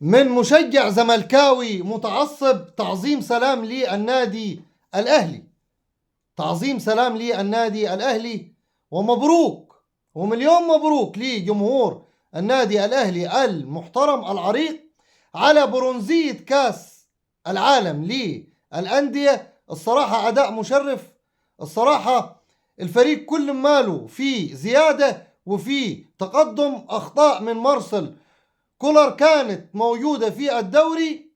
من مشجع زملكاوي متعصب، تعظيم سلام للنادي الأهلي، تعظيم سلام للنادي الأهلي، ومبروك ومليون مبروك لجمهور النادي الأهلي المحترم العريق على برونزية كاس العالم للأندية. الصراحة أداء مشرف، الصراحة الفريق كل ماله في زيادة وفي تقدم. أخطاء من مارسيل كولر كانت موجودة في الدوري،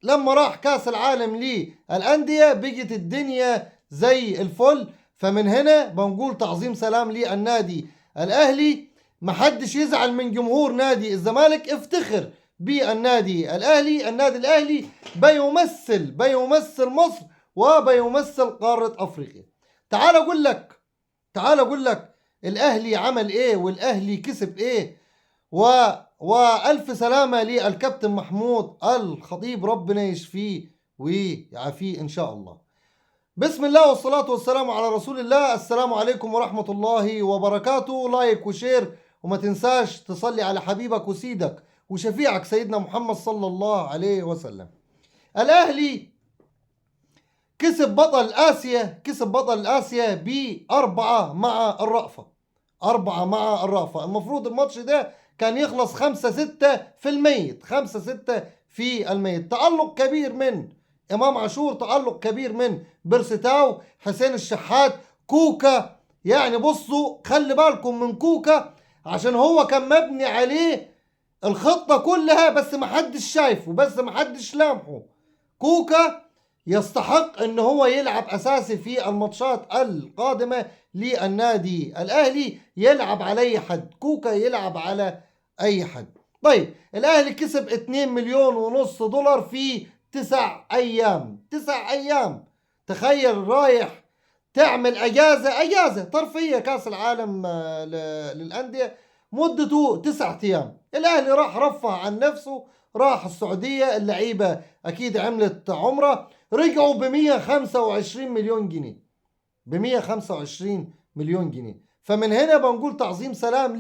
لما راح كاس العالم للأندية بقت الدنيا زي الفل. فمن هنا بنقول تعظيم سلام للنادي الأهلي. محدش يزعل من جمهور نادي الزمالك، افتخر بالنادي الأهلي. النادي الأهلي بيمثل مصر وبيمثل قارة أفريقيا. تعال أقول لك الأهلي عمل إيه والأهلي كسب إيه. وألف سلامة للكابتن محمود الخطيب، ربنا يشفيه ويعافيه إن شاء الله. بسم الله والصلاة والسلام على رسول الله. السلام عليكم ورحمة الله وبركاته. لايك وشير، وما تنساش تصلي على حبيبك وسيدك وشفيعك سيدنا محمد صلى الله عليه وسلم. الأهلي كسب بطل آسيا ب4 مع الرأفة. 4 مع الرأفة. المفروض الماتش ده كان يخلص 5-6 في الميت، 5-6 في الميت. تألق كبير من إمام عاشور، تألق كبير من بيرستاو، حسين الشحات، كوكا. يعني بصوا خلي بالكم من كوكا، عشان هو كان مبني عليه الخطة كلها، بس محدش شايفه، بس محدش لامحه. كوكا يستحق ان هو يلعب اساسي في الماتشات القادمة للنادي الاهلي. يلعب على اي حد، كوكا يلعب على اي حد. طيب الاهلي كسب 2,500,000 دولار في 9 ايام. 9 ايام، تخيل رايح تعمل اجازة ترفيهية، كاس العالم للاندية مدته 9 ايام. الاهلي راح رفه عن نفسه، راح السعودية، اللعيبة اكيد عملت عمرة، رجعوا ب 125 مليون جنيه، ب 125 مليون جنيه. فمن هنا بنقول تعظيم سلام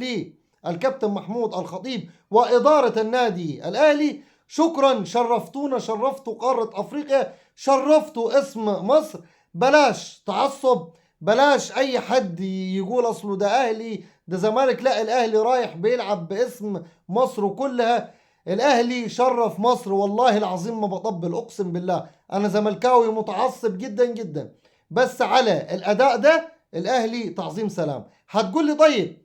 للكابتن محمود الخطيب وإدارة النادي الأهلي. شكرا، شرفتونا، شرفتوا قارة أفريقيا، شرفتوا اسم مصر. بلاش تعصب، بلاش أي حد يقول أصله ده أهلي ده زمالك. لا، الأهلي رايح بيلعب باسم مصر كلها. الأهلي شرف مصر، والله العظيم ما بطبل، أقسم بالله أنا زملكاوي متعصب جدا جدا، بس على الأداء ده الأهلي تعظيم سلام. هتقول لي طيب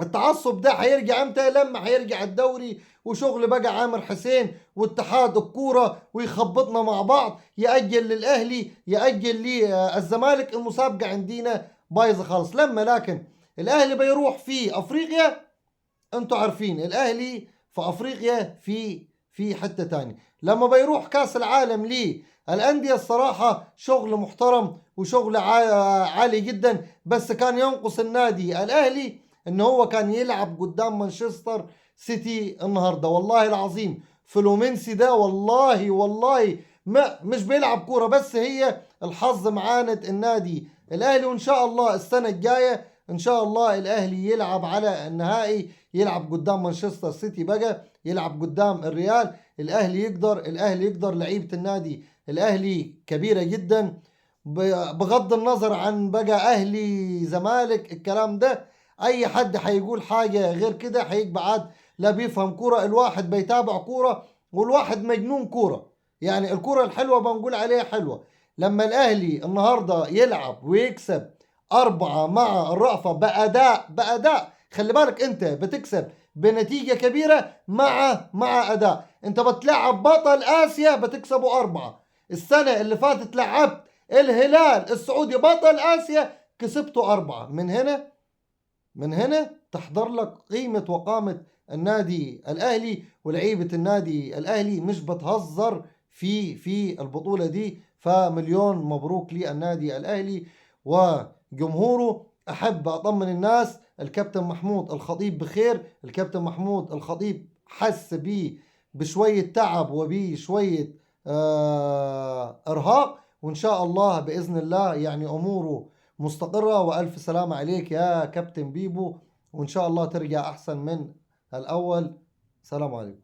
التعصب ده هيرجع امتى؟ لما هيرجع الدوري وشغل بقى عامر حسين واتحاد الكوره ويخبطنا مع بعض، يأجل للأهلي يأجل للزمالك. المسابقة عندنا بايظة خالص. لكن الأهلي بيروح في أفريقيا، انتوا عارفين الأهلي في أفريقيا في حتة تاني. لما بيروح كاس العالم للأندية الصراحة شغل محترم وشغل عالي جدا. بس كان ينقص النادي الأهلي ان هو كان يلعب قدام مانشستر سيتي النهارده. والله العظيم فلومينسي ده والله ما مش بيلعب كورة، بس هي الحظ معاند النادي الأهلي. وإن شاء الله السنة الجاية إن شاء الله الأهلي يلعب على النهائي، يلعب قدام مانشستر سيتي، بقى يلعب قدام الريال. الأهلي يقدر. لعيبة النادي الأهلي كبيرة جدا، بغض النظر عن بقى أهلي زمالك الكلام ده. أي حد هيقول حاجة غير كده هيبقى عاد لا بيفهم كورة. الواحد بيتابع كورة والواحد مجنون كورة. يعني الكورة الحلوة بنقول عليها حلوة. لما الأهلي النهاردة يلعب ويكسب 4 مع الرأفة بأداء، خلي بالك أنت بتكسب بنتيجة كبيرة مع أداء. أنت بتلعب بطل آسيا بتكسبه 4. السنة اللي فاتت لعبت الهلال السعودي بطل آسيا كسبته 4. من هنا تحضر لك قيمة وقامة النادي الأهلي، ولعيبة النادي الأهلي مش بتهزر في البطولة دي. فمليون مبروك للنادي الأهلي وجمهوره. أحب أطمن الناس، الكابتن محمود الخطيب بخير. الكابتن محمود الخطيب حس بشوية تعب وبشوية إرهاق، وإن شاء الله بإذن الله يعني أموره مستقرة. وألف سلامة عليك يا كابتن بيبو، وإن شاء الله ترجع أحسن من الأول. سلام عليكم.